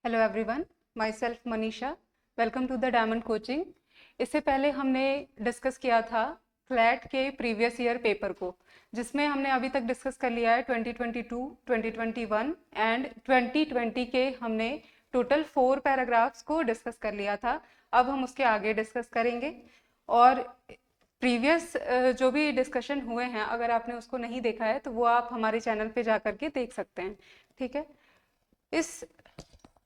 Hello everyone, myself Manisha. Welcome to the diamond coaching. इससे पहले हमने डिस्कस किया था क्लैट के प्रीवियस ईयर पेपर को, जिसमें हमने अभी तक डिस्कस कर लिया है 2022, 2021 एंड 2020 के हमने टोटल 4 पैराग्राफ्स को डिस्कस कर लिया था। अब हम उसके आगे डिस्कस करेंगे और प्रीवियस जो भी डिस्कशन हुए हैं, अगर आपने उसको नहीं देखा है तो वो आप हमारे चैनल पे जा करके देख सकते हैं। ठीक है, इस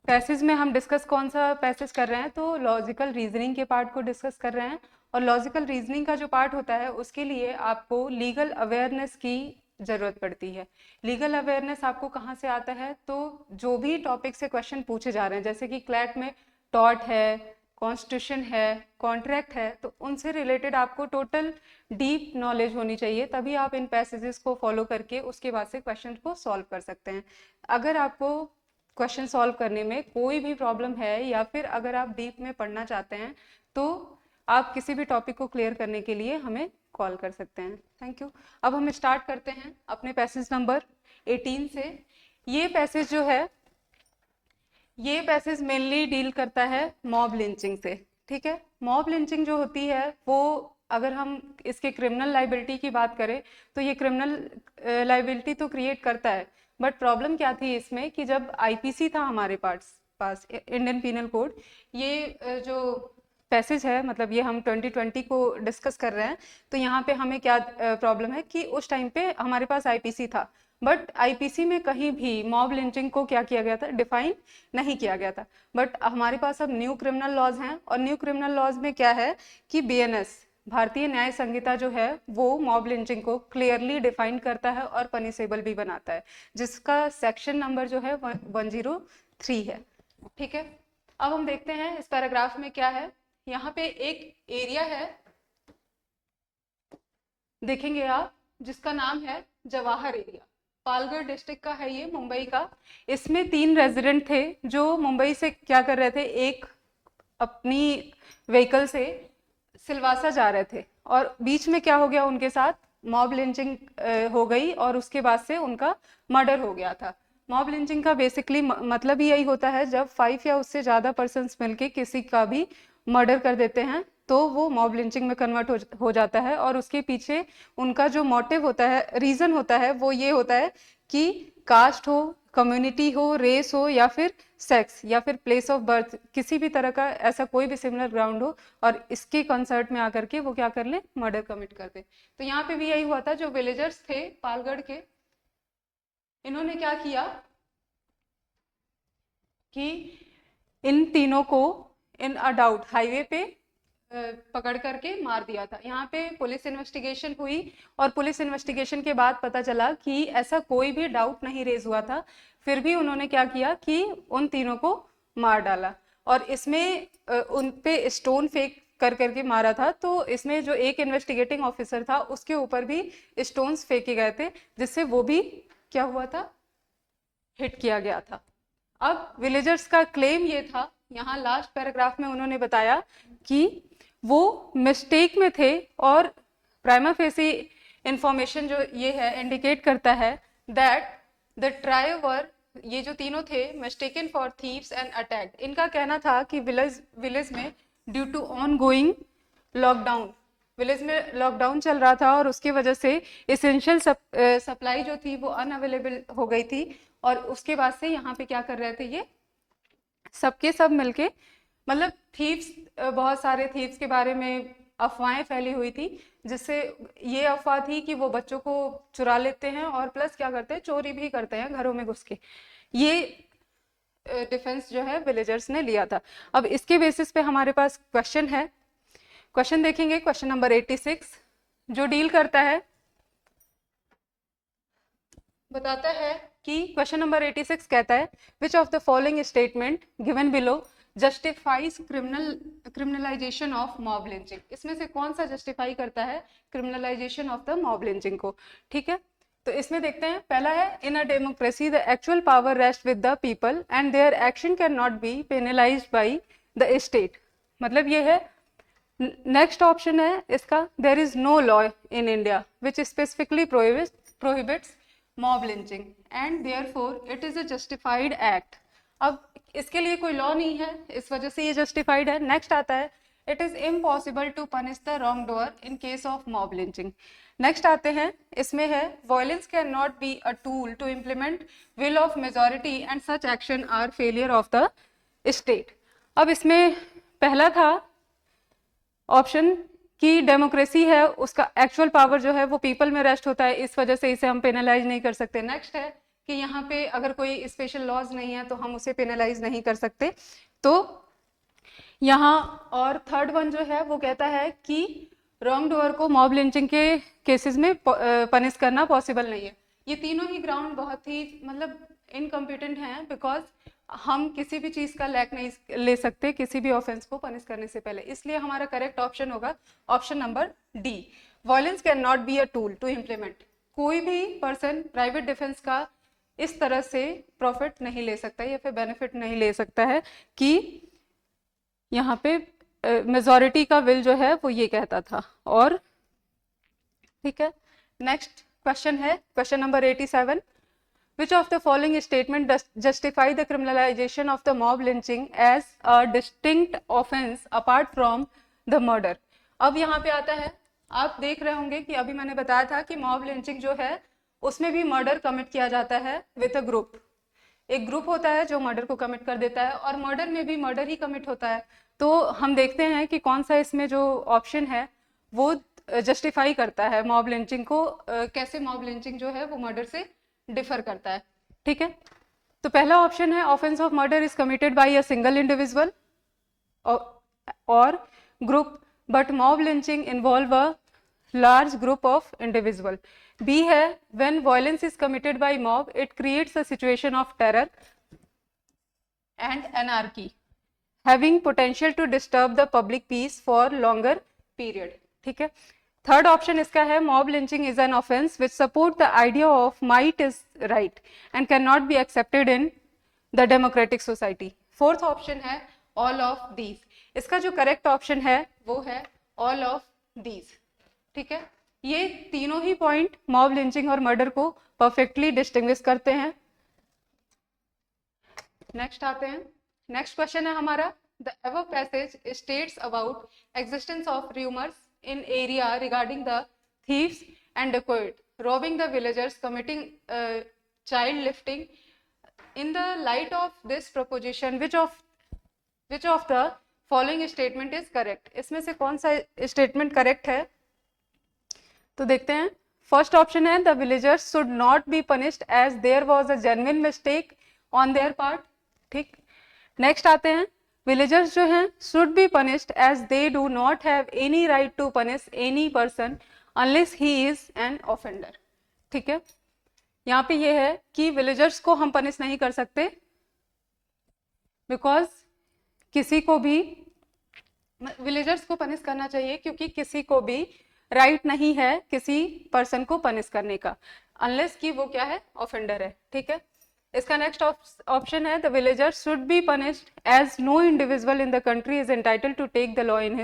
पैसेज में हम डिस्कस कौन सा पैसेज कर रहे हैं, तो लॉजिकल रीजनिंग के पार्ट को डिस्कस कर रहे हैं। और लॉजिकल रीजनिंग का जो पार्ट होता है उसके लिए आपको लीगल अवेयरनेस की ज़रूरत पड़ती है। लीगल अवेयरनेस आपको कहाँ से आता है, तो जो भी टॉपिक से क्वेश्चन पूछे जा रहे हैं, जैसे कि क्लैट में टॉर्ट है, कॉन्स्टिट्यूशन है, कॉन्ट्रैक्ट है, तो उनसे रिलेटेड आपको टोटल डीप नॉलेज होनी चाहिए, तभी आप इन पैसेजेस को फॉलो करके उसके बाद से क्वेश्चन को सॉल्व कर सकते हैं। अगर आपको क्वेश्चन सॉल्व करने में कोई भी प्रॉब्लम है या फिर अगर आप डीप में पढ़ना चाहते हैं, तो आप किसी भी टॉपिक को क्लियर करने के लिए हमें कॉल कर सकते हैं। Thank you. अब हम स्टार्ट करते हैं अपने पैसेज नंबर 18 से। ये पैसेज जो है, ये पैसेज मेनली डील करता है मॉब लिंचिंग से। ठीक है, मॉब लिंचिंग जो होती है वो, अगर हम इसके क्रिमिनल लाइबिलिटी की बात करें तो ये क्रिमिनल लाइबिलिटी तो क्रिएट करता है, बट प्रॉब्लम क्या थी इसमें कि जब आईपीसी था हमारे पास इंडियन पीनल कोड, ये जो पैसेज है, मतलब ये हम 2020 को डिस्कस कर रहे हैं, तो यहाँ पे हमें क्या प्रॉब्लम है कि उस टाइम पे हमारे पास आईपीसी था, बट आईपीसी में कहीं भी मॉब लिंचिंग को क्या किया गया था, डिफाइन नहीं किया गया था। बट हमारे पास अब न्यू क्रिमिनल लॉज हैं, और न्यू क्रिमिनल लॉज में क्या है कि बीएनएस, भारतीय न्याय संहिता जो है, वो मॉब लिंचिंग को क्लियरली डिफाइन करता है और पनिशेबल भी बनाता है, जिसका सेक्शन नंबर जो है 103 है। ठीक है, अब हम देखते हैं इस पैराग्राफ में क्या है। यहाँ पे एक एरिया है, देखेंगे आप, जिसका नाम है जवाहर एरिया। पालघर डिस्ट्रिक्ट का है ये, मुंबई का। इसमें 3 रेजिडेंट थे जो मुंबई से क्या कर रहे थे, एक अपनी व्हीकल से सिलवासा जा रहे थे, और बीच में क्या हो गया उनके साथ, मॉब लिंचिंग हो गई, और उसके बाद से उनका मर्डर हो गया था। मॉब लिंचिंग का बेसिकली मतलब ही यही होता है, जब 5 या उससे ज़्यादा पर्सन्स मिलके किसी का भी मर्डर कर देते हैं तो वो मॉब लिंचिंग में कन्वर्ट हो जाता है। और उसके पीछे उनका जो मोटिव होता है, रीज़न होता है, वो ये होता है कि कास्ट हो, कम्युनिटी हो, रेस हो, या फिर सेक्स, या फिर प्लेस ऑफ बर्थ, किसी भी तरह का ऐसा कोई भी सिमिलर ग्राउंड हो, और इसके कंसर्ट में आकर के वो क्या कर ले, मर्डर कमिट कर दे। तो यहाँ पे भी यही हुआ था। जो विलेजर्स थे पालगढ़ के, इन्होंने क्या किया कि इन तीनों को इन अ डाउट हाईवे पे पकड़ करके मार दिया था। यहाँ पे पुलिस इन्वेस्टिगेशन हुई, और पुलिस इन्वेस्टिगेशन के बाद पता चला कि ऐसा कोई भी डाउट नहीं रेज हुआ था, फिर भी उन्होंने क्या किया कि उन तीनों को मार डाला। और इसमें उन पे स्टोन फेंक कर करके मारा था, तो इसमें जो एक इन्वेस्टिगेटिंग ऑफिसर था उसके ऊपर भी स्टोन्स फेंके गए थे, जिससे वो भी क्या हुआ था, हिट किया गया था। अब विलेजर्स का क्लेम ये था, यहाँ लास्ट पैराग्राफ में उन्होंने बताया कि वो मिस्टेक में थे, और प्राइमा फेसी इंफॉर्मेशन जो ये है इंडिकेट करता है दैट द ट्राई वर, ये जो तीनों थे, mistaken for thieves and attack. इनका कहना था कि विलेज में due to ongoing lockdown, village में लॉकडाउन चल रहा था, और उसकी वजह से इसेंशियल सप्लाई जो थी वो अनअवेलेबल हो गई थी। और उसके बाद से यहाँ पे क्या कर रहे थे, ये सबके सब मिलके, मतलब थीव्स, बहुत सारे थीव्स के बारे में अफवाहें फैली हुई थी, जिससे ये अफवाह थी कि वो बच्चों को चुरा लेते हैं, और प्लस क्या करते हैं, चोरी भी करते हैं घरों में घुस के। ये डिफेंस जो है विलेजर्स ने लिया था। अब इसके बेसिस पे हमारे पास क्वेश्चन है। क्वेश्चन देखेंगे, क्वेश्चन नंबर 86 जो डील करता है, बताता है कि क्वेश्चन नंबर 86 कहता है, which of the following statement given below justifies criminalization of mob lynching. इसमें से कौन सा जस्टिफाई करता है criminalization of the mob lynching को। ठीक है, तो इसमें देखते हैं। पहला है, in a democracy the actual power rest with the people and their action can not be penalized by the state. मतलब ये है। नेक्स्ट ऑप्शन है इसका, there is no law in India which specifically prohibits mob lynching and therefore it is a justified act. अब इसके लिए कोई law नहीं है, इस वजह से ये जस्टिफाइड है। नेक्स्ट आता है it is impossible to punish the wrong doer in case of mob lynching. Next आते हैं, इसमें है violence can not be a tool to implement will of majority and such action are failure of the state. अब इसमें पहला था option की democracy है, उसका एक्चुअल पावर जो है वो पीपल में रेस्ट होता है, इस वजह से इसे हम पेनलाइज नहीं कर सकते। नेक्स्ट है कि यहाँ पे अगर कोई स्पेशल लॉज नहीं है तो हम उसे पेनलाइज नहीं कर सकते। तो यहाँ और थर्ड वन जो है वो कहता है कि रॉन्ग डूअर को मॉब लिंचिंग के केसेस में पनिश करना पॉसिबल नहीं है। ये तीनों ही ग्राउंड बहुत ही मतलब इनकम्पिटेंट हैं, बिकॉज हम किसी भी चीज का लैक नहीं ले सकते किसी भी ऑफेंस को पनिश करने से पहले। इसलिए हमारा करेक्ट ऑप्शन होगा option number D, violence can not be a tool to implement. कोई भी पर्सन प्राइवेट डिफेंस का इस तरह से प्रॉफिट नहीं ले सकता या फिर बेनिफिट नहीं ले सकता है कि यहाँ पे मेजॉरिटी का विल जो है वो ये कहता था। और ठीक है, नेक्स्ट क्वेश्चन है question number 87, which of the following statement does justify the criminalization of the mob lynching as a distinct offense apart from the murder। अब यहाँ पे आता है, आप देख रहे होंगे कि अभी मैंने बताया था कि मॉब लिंचिंग जो है उसमें भी मर्डर कमिट किया जाता है विद अ ग्रुप। एक ग्रुप होता है जो मर्डर को कमिट कर देता है और मर्डर में भी मर्डर ही कमिट होता है। तो हम देखते हैं कि कौन सा इसमें जो ऑप्शन है वो जस्टिफाई करता है मॉब लिंचिंग को, कैसे मॉब लिंचिंग जो है वो मर्डर से डिफर करता है। ठीक है, तो पहला ऑप्शन है offence of murder is committed by a single individual और group but mob lynching involve a large group of individual. B है when violence is committed by mob it creates a situation of terror and anarchy having potential to disturb the public peace for longer period. ठीक है, third option इसका है mob lynching is an offence which support the idea of might is right and can not be accepted in the democratic society. Fourth option है all of these. इसका जो correct option है वो है all of these. ठीक है, ये तीनों ही पॉइंट मॉब लिंचिंग और मर्डर को परफेक्टली डिस्टिंग्विश करते हैं। नेक्स्ट आते हैं, नेक्स्ट क्वेश्चन है हमारा the above passage states about existence of rumours in area regarding the thieves and dacoit robbing the villagers committing child lifting. In the light of this proposition which of the following statement is correct। इसमें से कौन सा statement correct है तो देखते हैं। First option है the villagers should not be punished as there was a genuine mistake on their part. ठीक, नेक्स्ट आते हैं villagers जो हैं should be punished as they do not have any right to punish any person unless he is an offender। ठीक है, यहाँ पे ये है कि villagers को हम पनिश नहीं कर सकते बिकॉज किसी को भी villagers को पनिश करना चाहिए क्योंकि किसी को भी राइट नहीं है किसी पर्सन को पनिश करने का अनलेस कि वो क्या है ऑफेंडर है। ठीक है, इसका नेक्स्ट ऑप्शन है the villagers should be punished as no individual in the country is entitled to take the law in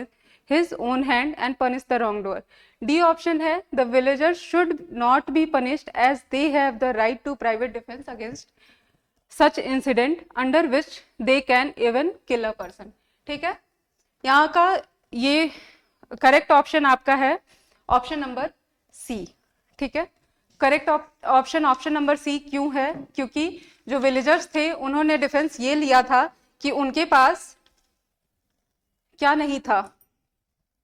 his own hand and punish the wrong doer. D option है the villagers should not be punished as they have the right to private defence against such incident under which they can even kill a person. ठीक है, यहाँ का ये correct option आपका है option number C. ठीक है, करेक्ट ऑप्शन नंबर सी क्यों है, क्योंकि जो विलेजर्स थे उन्होंने डिफेंस ये लिया था कि उनके पास क्या नहीं था,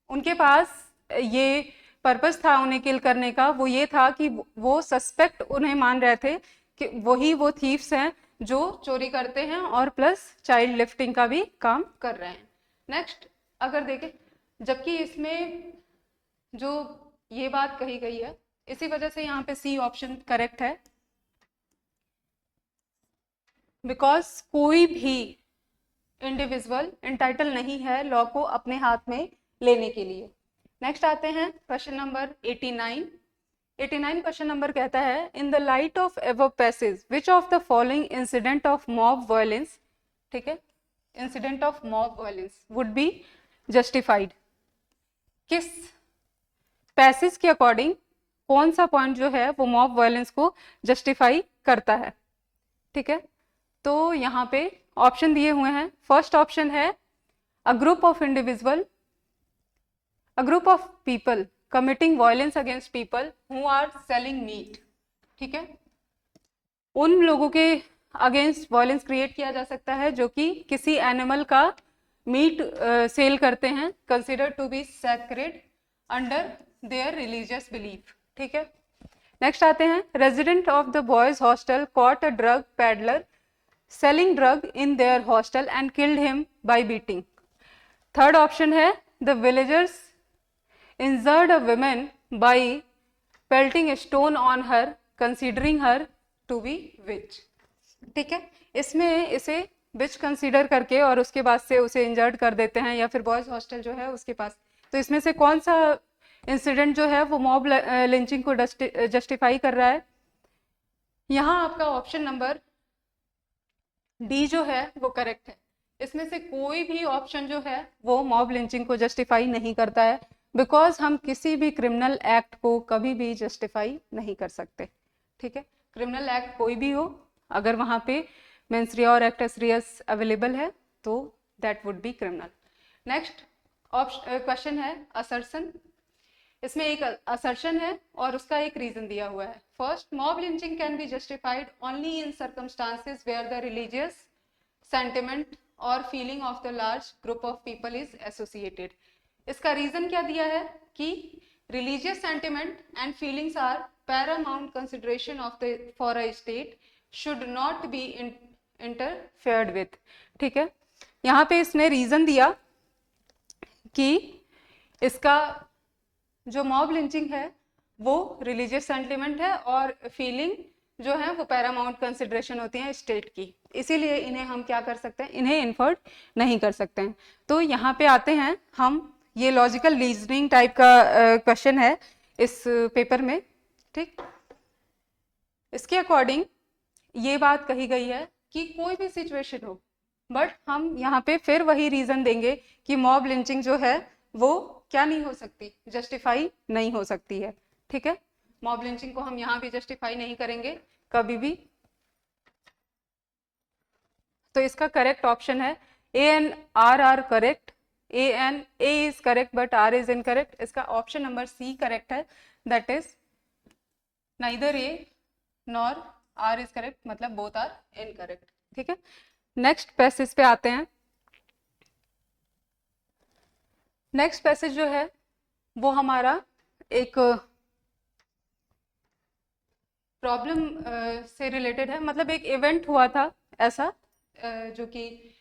उनके पास ये पर्पस था उन्हें किल करने का, वो ये था कि वो सस्पेक्ट उन्हें मान रहे थे कि वही वो थीव्स हैं जो चोरी करते हैं और प्लस चाइल्ड लिफ्टिंग का भी काम कर रहे हैं। नेक्स्ट अगर देखें, जबकि इसमें जो ये बात कही गई है इसी वजह से यहाँ पे सी ऑप्शन करेक्ट है बिकॉज कोई भी इंडिविजुअल एंटाइटल नहीं है लॉ को अपने हाथ में लेने के लिए। नेक्स्ट आते हैं क्वेश्चन नंबर 89। क्वेश्चन नंबर कहता है in the light of above passage which of the following incident of mob violence. ठीक है, incident of mob violence would be justified. किस पैसेज के अकॉर्डिंग कौन सा पॉइंट जो है वो मॉब वायलेंस को जस्टिफाई करता है। ठीक है, तो यहाँ पे ऑप्शन दिए हुए हैं। फर्स्ट ऑप्शन है a group of individual, a group of people committing violence against people who are selling meat. ठीक है, उन लोगों के अगेंस्ट वायलेंस क्रिएट किया जा सकता है जो कि किसी एनिमल का मीट सेल करते हैं, consider to be sacred under their religious belief. ठीक है, नेक्स्ट आते हैं, resident of the boys hostel caught a drug peddler selling drug in their hostel and killed him by beating. Third option है the villagers injured a woman by pelting a stone on her considering her to be witch. ठीक है, इसमें इसे विच consider करके और उसके बाद से उसे इंजर्ड कर देते हैं, या फिर बॉयज हॉस्टल जो है उसके पास। तो इसमें से कौन सा इंसिडेंट जो है वो मॉब लिंचिंग को जस्टिफाई कर रहा है? यहाँ आपका ऑप्शन नंबर डी जो है वो करेक्ट है। इसमें से कोई भी ऑप्शन जो है वो मॉब लिंचिंग को जस्टिफाई नहीं करता है, बिकॉज हम किसी भी क्रिमिनल एक्ट को कभी भी जस्टिफाई नहीं कर सकते। ठीक है, क्रिमिनल एक्ट कोई भी हो, अगर वहाँ पे मेंस रे और एक्टस रियस अवेलेबल है तो that would be criminal. Next question है असर्शन। इसमें एक असर्शन है और उसका एक रीजन दिया हुआ है। First, mob lynching can be justified only in circumstances where the religious sentiment और feeling of the large group of people is associated. इसका रीजन क्या दिया है कि religious sentiment and feelings are paramount consideration of the for a state should not be interfered with। ठीक है, यहाँ पे इसने रीजन दिया कि इसका जो मॉब लिंचिंग है वो रिलीजियस सेंटिमेंट है और फीलिंग जो है वो पैरामाउंट कंसिडरेशन होती है स्टेट की, इसीलिए इन्हें हम क्या कर सकते हैं, इन्हें इन्फर्ड नहीं कर सकते हैं। तो यहाँ पे आते हैं हम, ये लॉजिकल रीजनिंग टाइप का क्वेश्चन है इस पेपर में। ठीक, इसके अकॉर्डिंग ये बात कही गई है कि कोई भी सिचुएशन हो, बट हम यहाँ पे फिर वही रीजन देंगे कि मॉब लिंचिंग जो है वो क्या नहीं हो सकती, जस्टिफाई नहीं हो सकती है। ठीक है, मॉब लिंचिंग को हम यहाँ भी जस्टिफाई नहीं करेंगे कभी भी। तो इसका करेक्ट ऑप्शन है A and R R correct, A is correct but R is incorrect। इसका ऑप्शन नंबर C करेक्ट है, that is neither A nor R is correct, मतलब बोथ आर इनकरेक्ट। ठीक है, नेक्स्ट पैसेज पे आते हैं। Next passage जो है वो हमारा एक प्रॉब्लम से रिलेटेड है, मतलब एक इवेंट हुआ था ऐसा जो कि,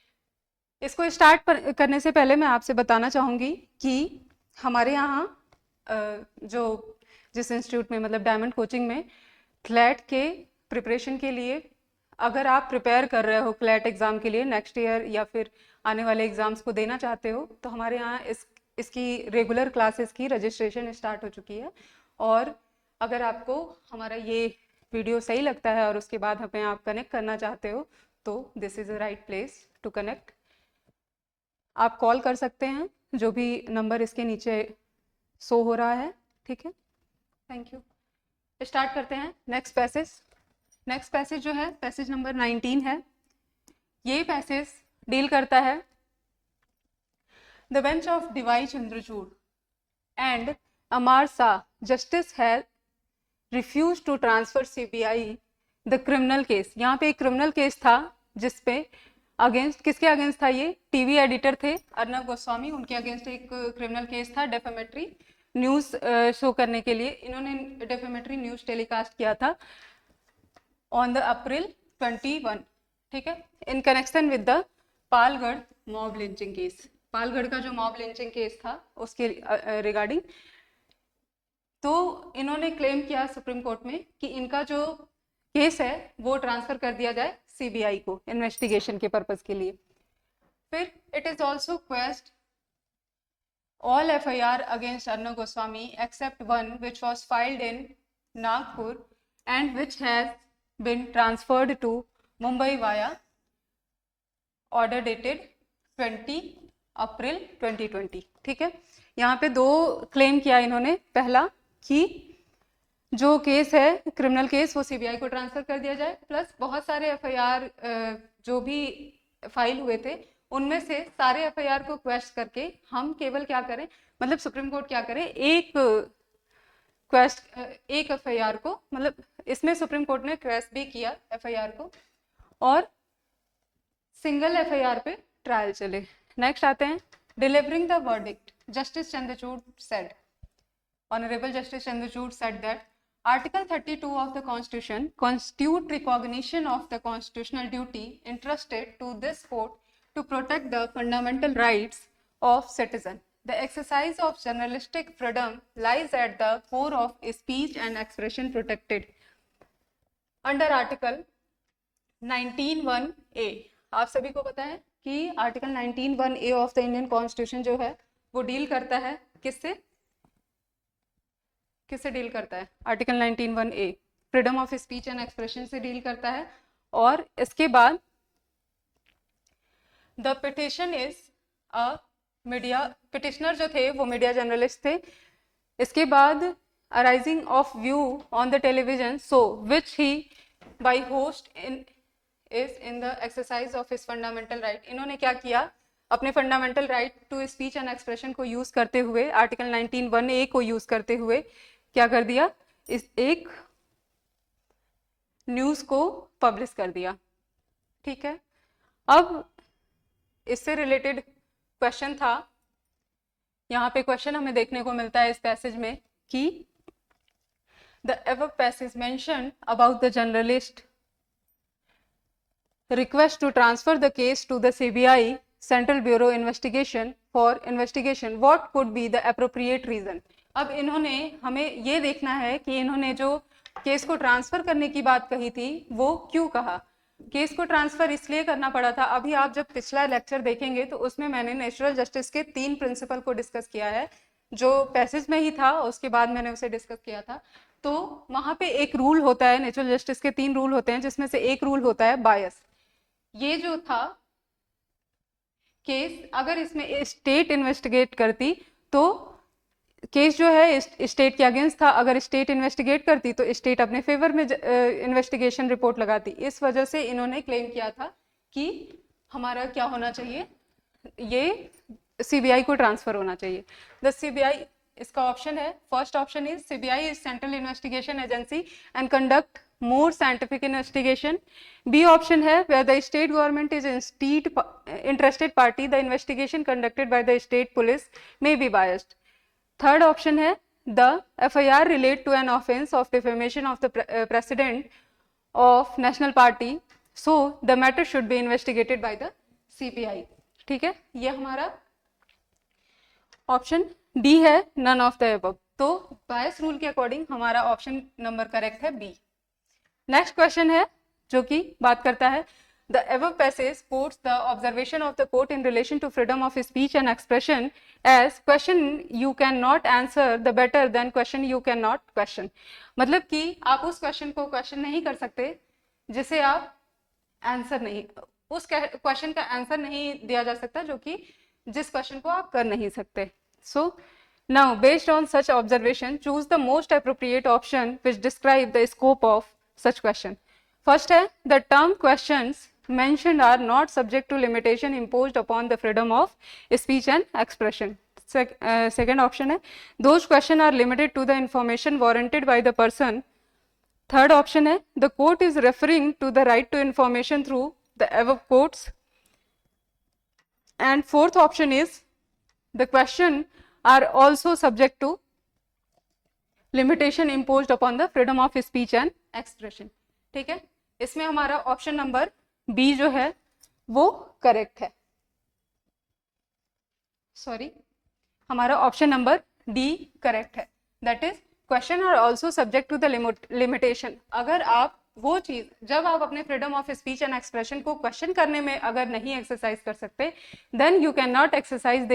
इसको स्टार्ट करने से पहले मैं आपसे बताना चाहूँगी कि हमारे यहाँ जिस इंस्टीट्यूट में, मतलब डायमंड कोचिंग में, क्लैट के प्रिपरेशन के लिए अगर आप प्रिपेयर कर रहे हो क्लैट एग्ज़ाम के लिए नेक्स्ट ईयर या फिर आने वाले एग्ज़ाम्स को देना चाहते हो, तो हमारे यहाँ इसकी रेगुलर क्लासेस की रजिस्ट्रेशन स्टार्ट हो चुकी है। और अगर आपको हमारा ये वीडियो सही लगता है और उसके बाद हमें आप कनेक्ट करना चाहते हो तो this is a right place to connect. आप कॉल कर सकते हैं, जो भी नंबर इसके नीचे शो हो रहा है। ठीक है, थैंक यू। स्टार्ट करते हैं नेक्स्ट पैसेज। नेक्स्ट पैसेज जो है पैसेज नंबर 19 है। ये पैसेज डील करता है the bench of DY Chandrachud and Amar Shah justice has refuse to transfer CBI the criminal case. यहाँ पे एक क्रिमिनल केस था जिसपे अगेंस्ट, किसके अगेंस्ट था ये, टीवी एडिटर थे अर्नब गोस्वामी, उनके अगेंस्ट एक क्रिमिनल केस था डेफेमेटरी न्यूज़ शो करने के लिए। इन्होंने डेफेमेटरी न्यूज़ टेलीकास्ट किया था ऑन द अप्रैल 21। ठीक है, in connection with the Palgarh mob lynching case. Palgarh का जो मॉब लिंचिंग केस था उसके रिगार्डिंग। तो इन्होंने क्लेम किया सुप्रीम कोर्ट में कि इनका जो केस है वो ट्रांसफर कर दिया जाए सीबीआई को इन्वेस्टिगेशन के पर्पस के लिए। फिर it is also quest all FIR against Arnab Goswami except one which was filed in Nagpur and which has been transferred to Mumbai via order dated 20 अप्रैल 2020। ठीक है, यहाँ पे दो क्लेम किया इन्होंने। पहला कि जो केस है क्रिमिनल केस वो सीबीआई को ट्रांसफर कर दिया जाए, प्लस बहुत सारे FIR जो भी फाइल हुए थे उनमें से सारे एफआईआर को क्वेश्चन करके हम केवल क्या करें, मतलब सुप्रीम कोर्ट क्या करे, एक एफआईआर को, मतलब इसमें सुप्रीम कोर्ट ने क्वेश्चन भी किया एफआईआर को और सिंगल एफआईआर पे ट्रायल चले। नेक्स्ट आते हैं delivering the verdict. Justice Chandrachud said, honourable justice Chandrachud said that Article 32 of the Constitution constitute recognition of the constitutional duty entrusted to this court to protect the fundamental rights of citizen. The exercise of journalistic freedom lies at the core of speech and expression protected under Article 19(1)(a। आप सभी को पता है कि article 19(1)(a of the Indian constitution जो है वो deal करता है किससे डील करता है, article 19(1)(a freedom of speech and expression से डील करता है। और इसके बाद the petition is a media, petitioner जो थे वो मीडिया जर्नलिस्ट थे। इसके बाद arising of view on the television so which he by host in the exercise of his fundamental right. इन्होंने क्या किया, अपने fundamental right to speech and expression को यूज करते हुए, आर्टिकल 19(1)(a को यूज करते हुए क्या कर दिया, इस एक न्यूज को पब्लिश कर दिया। ठीक है, अब इससे रिलेटेड क्वेश्चन था, यहाँ पे क्वेश्चन हमें देखने को मिलता है इस पैसेज में कि the ever passage mention about the journalist request to transfer the case to the CBI Central Bureau Investigation for investigation, what could be the appropriate reason। अब इन्होंने हमें ये देखना है कि इन्होंने जो केस को ट्रांसफर करने की बात कही थी वो क्यों कहा। केस को ट्रांसफर इसलिए करना पड़ा था, अभी आप जब पिछला लेक्चर देखेंगे तो उसमें मैंने नेचुरल जस्टिस के 3 प्रिंसिपल को डिस्कस किया है, जो पैसेज में ही था, उसके बाद मैंने उसे डिस्कस किया था। तो वहां पे एक रूल होता है, नेचुरल जस्टिस के 3 रूल होते हैं, जिसमें से एक रूल होता है बायस। ये जो था केस, अगर इसमें स्टेट इन्वेस्टिगेट करती तो केस जो है स्टेट के अगेंस्ट था, अगर स्टेट इन्वेस्टिगेट करती तो स्टेट अपने फेवर में इन्वेस्टिगेशन रिपोर्ट लगाती। इस वजह से इन्होंने क्लेम किया था कि हमारा क्या होना चाहिए, ये सीबीआई को ट्रांसफर होना चाहिए। द सीबीआई, इसका ऑप्शन है, first option is CBI is central investigation agency and conduct more scientific investigation। B option है where the state government is interested party, the investigation conducted by the state police may be biased। Third option है the FIR relate to an offense of defamation of the president of national party, so the matter should be investigated by the CBI। ठीक है, ये हमारा option D है, none of the above। तो bias rule के according हमारा option number correct है B. Next question है जो कि बात करता है the ever passage quotes the observation of the court in relation to freedom of speech and expression as question you can not answer the better than question you can not question. मतलब कि आप उस question को question नहीं कर सकते जिसे आप आंसर नहीं, उस क्वेश्चन का आंसर नहीं दिया जा सकता जो कि जिस क्वेश्चन को आप कर नहीं सकते। So now based on such observation choose the most appropriate option which describe the scope of such question। First है the term questions mentioned are not subject to limitation imposed upon the freedom of speech and expression। Second option है those questions are limited to the information warranted by the person। Third option है the court is referring to the right to information through the above quotes। And fourth option is the question are also subject to limitation imposed upon the freedom of speech and expression। ठीक है, इसमें हमारा option number B जो है वो correct है, sorry हमारा option number D correct है। That is question are also subject to the limitation. अगर आप वो चीज, जब आप अपने freedom of speech and expression को क्वेश्चन करने में अगर नहीं एक्सरसाइज कर सकते then you can not exercise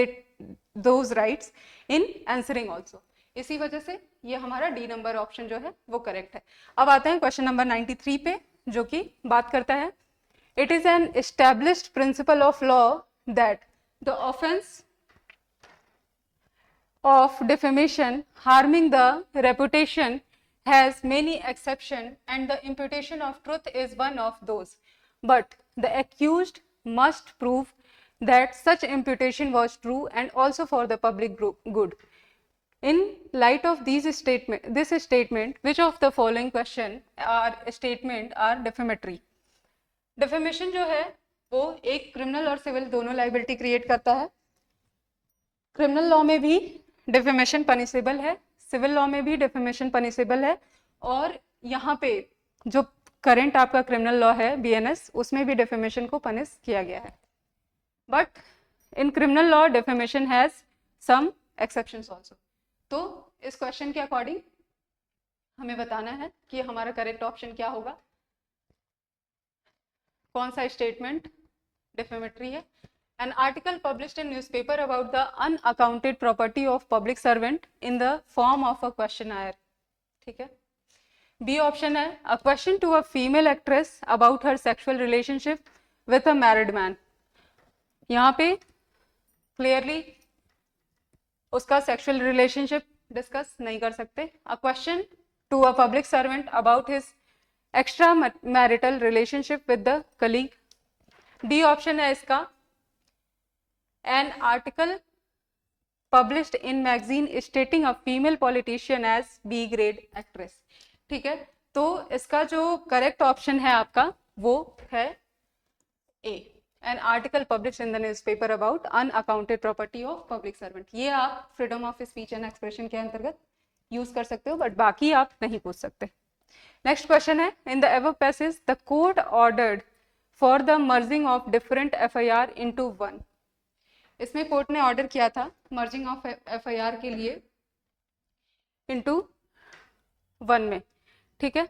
those rights in answering also. इसी वजह से ये हमारा डी नंबर ऑप्शन जो है वो करेक्ट है। अब आते हैं क्वेश्चन नंबर 93 पे जो कि बात करता है it is an established principle of law that the offence of defamation harming the reputation has many exceptions and the imputation of truth is one of those, but the accused must prove that such imputation was true and also for the public good. In light of this statement, which of the following statement are defamatory? Defamation जो है वो एक criminal और civil दोनों liability create करता है. Criminal law में भी डिफेमेशन पनिशेबल है, सिविल लॉ में भी डिफेमेशन पनिशेबल है, और यहाँ पे जो करंट आपका क्रिमिनल लॉ है BNS, उसमें भी डिफेमेशन को पनिश किया गया है. But in criminal law defamation has some exceptions also. तो इस क्वेश्चन के अकॉर्डिंग हमें बताना है कि हमारा करेक्ट ऑप्शन क्या होगा, कौन सा स्टेटमेंट डिफेमेटरी है. An article published in newspaper about the unaccounted property of public servant in the form of a questionnaire. ठीक है. B ऑप्शन है a question to a female actress about her sexual relationship with a married man. यहाँ पे clearly उसका sexual relationship discuss नहीं कर सकते. A question to a public servant about his extra marital relationship with the colleague. D option है इसका an article published in magazine stating a female politician as B grade actress. ठीक है, तो इसका जो करेक्ट ऑप्शन है आपका वो है A, an article published in the newspaper about unaccounted property of public servant. ये आप freedom of speech and expression के अंतर्गत यूज कर सकते हो, बट बाकी आप नहीं पूछ सकते. नेक्स्ट क्वेश्चन है in the above passage the court ordered for the merging of different FIR into one. इसमें कोर्ट ने ऑर्डर किया था मर्जिंग ऑफ FIR के लिए इनटू वन में. ठीक है.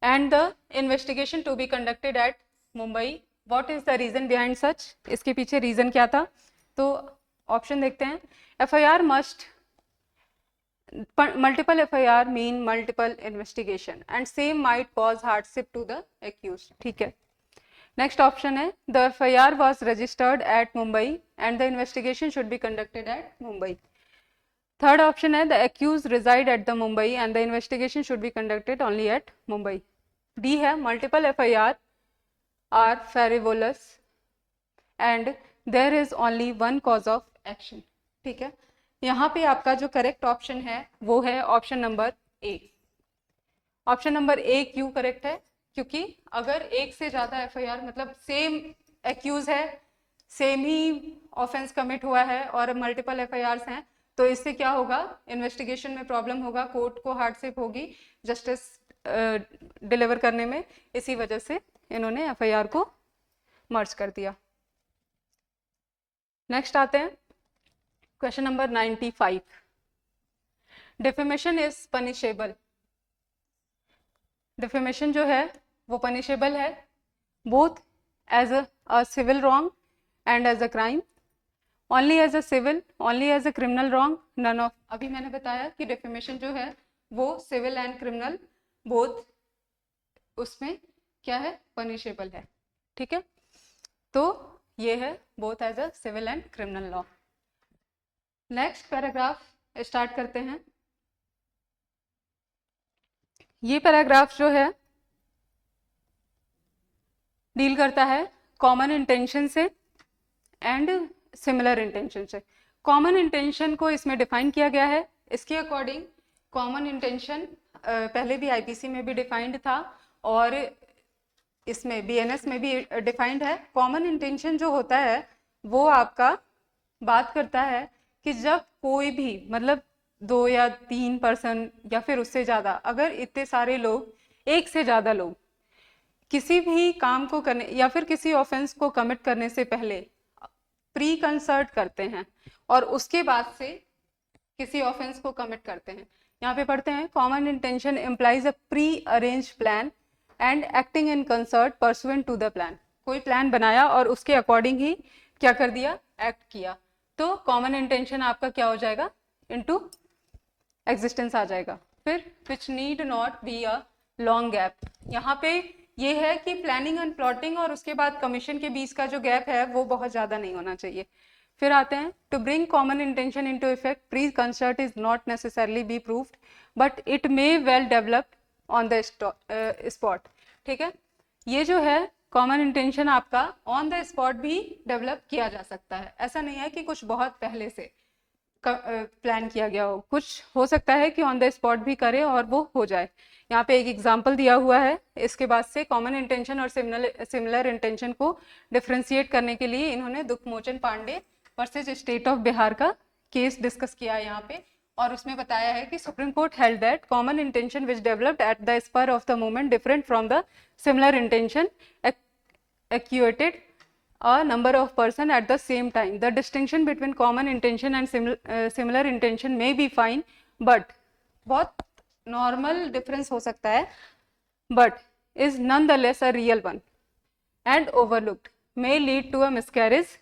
And the investigation to be conducted at Mumbai. What is the reason behind such? इसके पीछे रीजन क्या था? तो ऑप्शन देखते हैं. FIR must multiple FIR mean multiple investigation and same might cause hardship to the accused. ठीक है. नेक्स्ट ऑप्शन है the FIR was registered at Mumbai and the investigation should be conducted at Mumbai. Third option है the accused reside at the Mumbai and the investigation should be conducted only at Mumbai. D है multiple FIR are frivolous and there is only one cause of action. ठीक है. यहाँ पे आपका जो correct option है वो है option number A. Option number A क्यों करेक्ट है? क्योंकि अगर एक से ज़्यादा FIR मतलब सेम एक्यूज है, सेम ही ऑफेंस कमिट हुआ है और मल्टीपल FIRs हैं, तो इससे क्या होगा? इन्वेस्टिगेशन में प्रॉब्लम होगा, कोर्ट को हार्डशिप होगी जस्टिस डिलीवर करने में. इसी वजह से इन्होंने FIR को मर्ज कर दिया. नेक्स्ट आते हैं question number 95. Defamation is punishable. Defamation जो है वो पनिशेबल है both as a civil wrong and as a crime. Only as a civil, only as a criminal wrong, none of. अभी मैंने बताया कि डिफेमेशन जो है वो सिविल एंड क्रिमिनल बोथ उसमें क्या है? पनिशेबल है. ठीक है. तो ये है both as a civil and criminal law. Next paragraph start करते हैं. ये पैराग्राफ जो है डील करता है कॉमन इंटेंशन से एंड सिमिलर इंटेंशन से. कॉमन इंटेंशन को इसमें डिफाइन किया गया है. इसके अकॉर्डिंग कॉमन इंटेंशन पहले भी IPC में भी डिफाइंड था और इसमें BNS में भी डिफाइंड है. कॉमन इंटेंशन जो होता है वो आपका बात करता है कि जब कोई भी मतलब 2 या 3 पर्सन या फिर उससे ज़्यादा, अगर इतने सारे लोग, एक से ज़्यादा लोग किसी भी काम को करने या फिर किसी ऑफेंस को कमिट करने से पहले प्री कंसर्ट करते हैं और उसके बाद से किसी ऑफेंस को कमिट करते हैं. यहाँ पे पढ़ते हैं common intention implies a pre arrange plan and acting in concert pursuant to the plan. कोई प्लान बनाया और उसके अकॉर्डिंग ही क्या कर दिया? एक्ट किया. तो कॉमन इंटेंशन आपका क्या हो जाएगा? इनटू एग्जिस्टेंस आ जाएगा. फिर which need not be a long gap. यहाँ पे ये है कि प्लानिंग एंड प्लॉटिंग और उसके बाद कमीशन के बीच का जो गैप है वो बहुत ज़्यादा नहीं होना चाहिए. फिर आते हैं to bring common intention into effect pre concert is not necessarily be proved but it may well developed on the spot. ठीक है. ये जो है कॉमन इंटेंशन आपका ऑन द स्पॉट भी डेवलप किया जा सकता है। ऐसा नहीं है कि कुछ बहुत पहले से प्लान किया गया हो, कुछ हो सकता है कि ऑन द स्पॉट भी करे और वो हो जाए। यहाँ पे एक एग्जांपल दिया हुआ है, इसके बाद से कॉमन इंटेंशन और सिमिलर इंटेंशन को डिफ्रेंशिएट करने के लिए इन्होंने Dukhmochan Pandey versus state of Bihar का केस डिस्कस किया है यहाँ पे, और उसमें बताया है कि supreme court held that common intention which developed at the spur of the moment different from the similar intention actuated a number of person at the same time. The distinction between common intention and similar intention may be fine, but बहुत normal difference हो सकता है, but is nonetheless a real one and overlooked, may lead to a miscarriage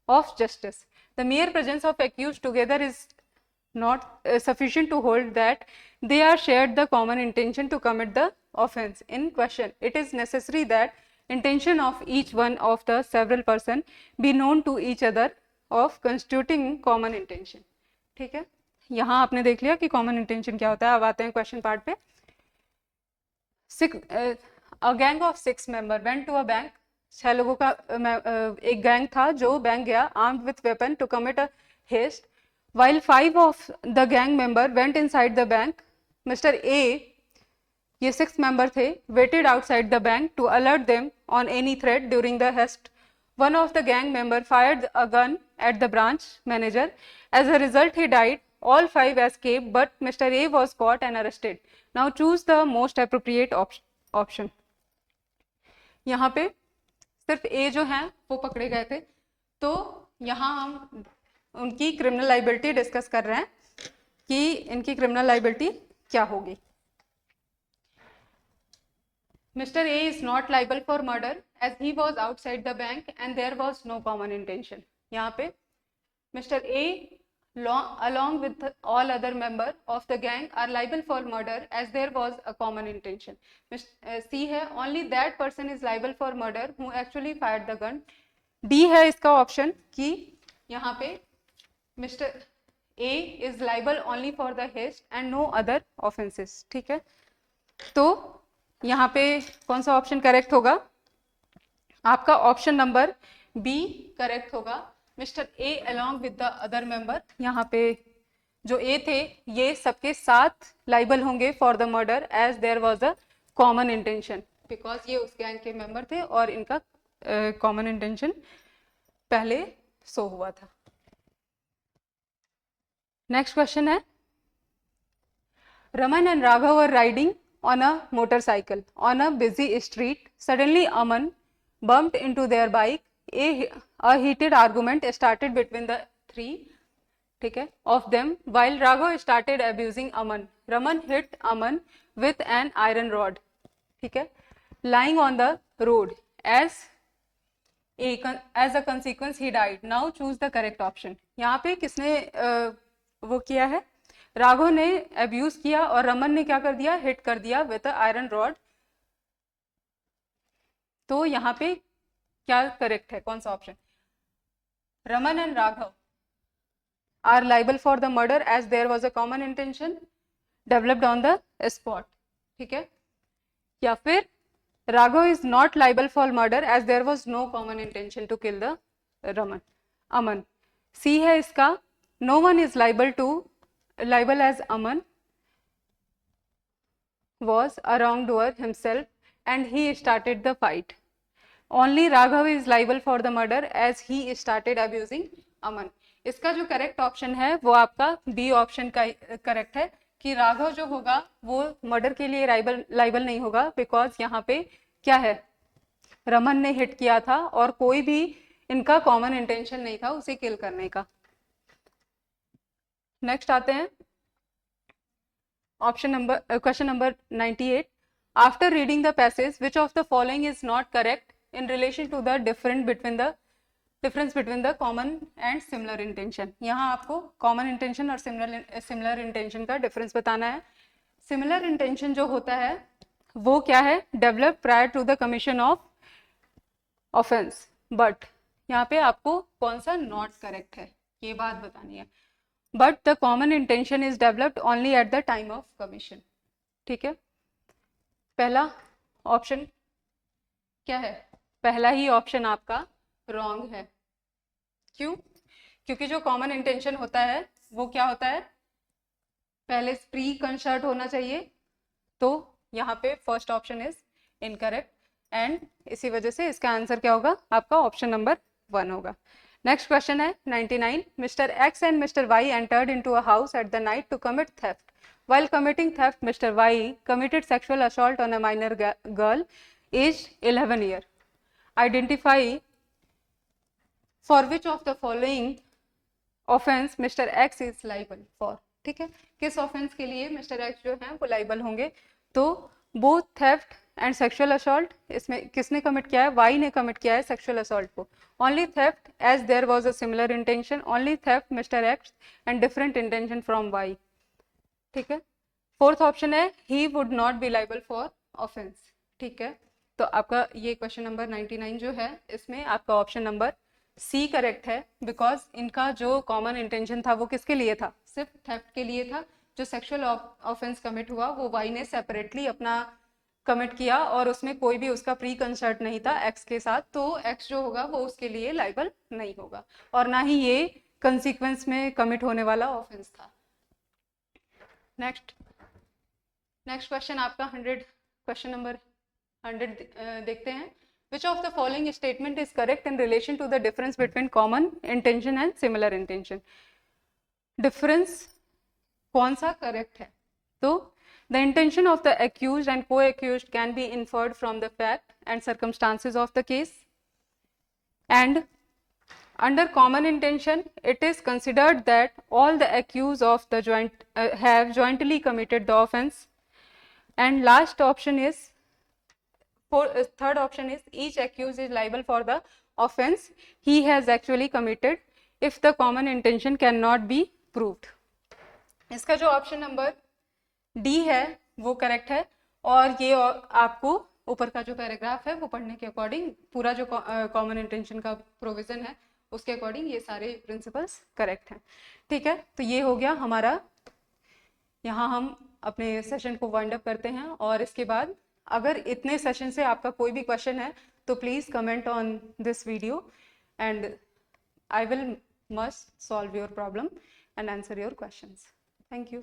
of justice. The mere presence of accused together is not sufficient to hold that they are shared the common intention to commit the offense in question. It is necessary that intention of each one of the several person be known to each other of constituting common intention. ठीक है, यहाँ आपने देख लिया कि common intention क्या होता है। अब आते हैं क्वेश्चन पार्ट पे। A gang of 6 member went to a bank. 6 लोगों का एक गैंग था जो बैंक गया armed with weapon to commit a heist. While 5 of the gang member went inside the bank, Mr. A, ये 6 मेंबर थे, waited outside the bank to alert them on any threat during the heist. One of the gang member fired a gun at the branch manager. As a result, he died. All 5 escaped, but Mr. A was caught and arrested. Now choose the most appropriate option. यहाँ पे सिर्फ A जो हैं वो पकड़े गए थे, तो यहाँ हम उनकी क्रिमिनल लाइबिलिटी डिस्कस कर रहे हैं कि इनकी क्रिमिनल लाइबिलिटी क्या होगी। Mr. A is not liable for murder as he was outside the bank and there was no common intention. यहाँ पे Mr. A along with all other member of the gang are liable for murder as there was a common intention. C है only that person is liable for murder who actually fired the gun. D है इसका option कि यहाँ पे Mr. A is liable only for the heist and no other offenses. ठीक है, तो यहाँ पे कौन सा ऑप्शन करेक्ट होगा? आपका ऑप्शन नंबर बी करेक्ट होगा। Mister a along with the other member, यहाँ पे जो ए थे ये सबके साथ लाइबल होंगे for the murder as there was a common intention, because ये उस गैंग के मेंबर थे और इनका कॉमन इंटेंशन पहले शो हुआ था। नेक्स्ट क्वेश्चन है, Raman and Raghav were riding on a motorcycle on a busy street. Suddenly, Aman bumped into their bike. A heated argument started between the three, ठीक है, of them. While Raghav started abusing Aman, Raman hit Aman with an iron rod, ठीक है, lying on the road. As a consequence, he died. Now choose the correct option. यहाँ पे किसने वो किया है? राघव ने अब्यूज किया और रमन ने क्या कर दिया? हिट कर दिया विद आयरन रॉड। तो यहाँ पे क्या करेक्ट है, कौन सा option? Raman and Raghav are liable for the murder as there was a common intention developed on the spot, ठीक है, या फिर Raghav is not liable for murder as there was no common intention to kill the Aman. C है इसका, no one is liable as Aman was a wrongdoer himself and he started the fight. Only Raghav is liable for the murder as he started abusing Aman. इसका जो correct option है वो आपका B option का correct है कि राघव जो होगा वो मर्डर के लिए लाइबल नहीं होगा, बिकॉज यहाँ पे क्या है, रमन ने हिट किया था और कोई भी इनका कॉमन इंटेंशन नहीं था उसे किल करने का। नेक्स्ट आते हैं option number question number 98। After reading the passage which of the following is not correct in relation to the difference between the common and similar intention. यहाँ आपको कॉमन इंटेंशन और सिमिलर इंटेंशन का difference बताना है। Similar intention जो होता है वो क्या है? Develop prior to the commission of offence. But यहाँ पे आपको कौन सा नॉट करेक्ट है ये बात बतानी है। But the common intention is developed only at the time of commission, ठीक है। पहला ऑप्शन क्या है? पहला ही ऑप्शन आपका रॉन्ग है। क्यों? क्योंकि जो कॉमन इंटेंशन होता है वो क्या होता है, पहले प्री कंसर्ट होना चाहिए, तो यहाँ पे first option is incorrect and इसी वजह से इसका आंसर क्या होगा, आपका ऑप्शन नंबर 1 होगा। नेक्स्ट क्वेश्चन है 99, mister X and mister Y entered into a house at the night to commit theft. While committing theft, Mr. Y committed sexual assault on a minor girl aged 11 years. Identify for which of the following offense Mr. X is liable for. ठीक है, किस offence के लिए mister x जो है वो liable होंगे? तो both theft and sexual assault, इसमें किसने कमिट किया है? वाई ने कमिट किया है सेक्सुअल असॉल्ट को। Only theft as there was a similar intention, only theft mister X and different intention from Y. ठीक है, फोर्थ ऑप्शन है he would not be liable for offence. ठीक है, तो आपका ये क्वेश्चन नंबर 99 जो है इसमें आपका ऑप्शन नंबर सी करेक्ट है, बिकॉज इनका जो कॉमन इंटेंशन था वो किसके लिए था? सिर्फ थेफ्ट के लिए था। जो सेक्सुअल ऑफेंस कमिट हुआ वो वाई ने सेपरेटली अपना कमिट किया और उसमें कोई भी उसका प्री कंसर्ट नहीं था एक्स के साथ, तो एक्स जो होगा वो उसके लिए लाइबल नहीं होगा और ना ही ये कंसिक्वेंस में कमिट होने वाला ऑफेंस था। नेक्स्ट क्वेश्चन आपका 100, क्वेश्चन नंबर 100 देखते हैं। Which of the following statement is correct in relation to the difference between common intention and similar intention? Difference कौन सा correct है? तो the intention of the accused and co-accused can be inferred from the fact and circumstances of the case, and under common intention it is considered that all the accused of the have jointly committed the offense, and last option is third option is each accused is liable for the offense he has actually committed if the common intention cannot be proved. इसका जो option number D है वो correct है, और ये आपको ऊपर का जो पैराग्राफ है वो पढ़ने के अकॉर्डिंग पूरा जो कॉमन इंटेंशन का प्रोविजन है उसके अकॉर्डिंग ये सारे प्रिंसिपल्स करेक्ट हैं। ठीक है, तो ये हो गया हमारा, यहाँ हम अपने सेशन को वाइंड अप करते हैं, और इसके बाद अगर इतने सेशन से आपका कोई भी क्वेश्चन है तो please comment on this video and I will must solve your problem and answer your questions. Thank you.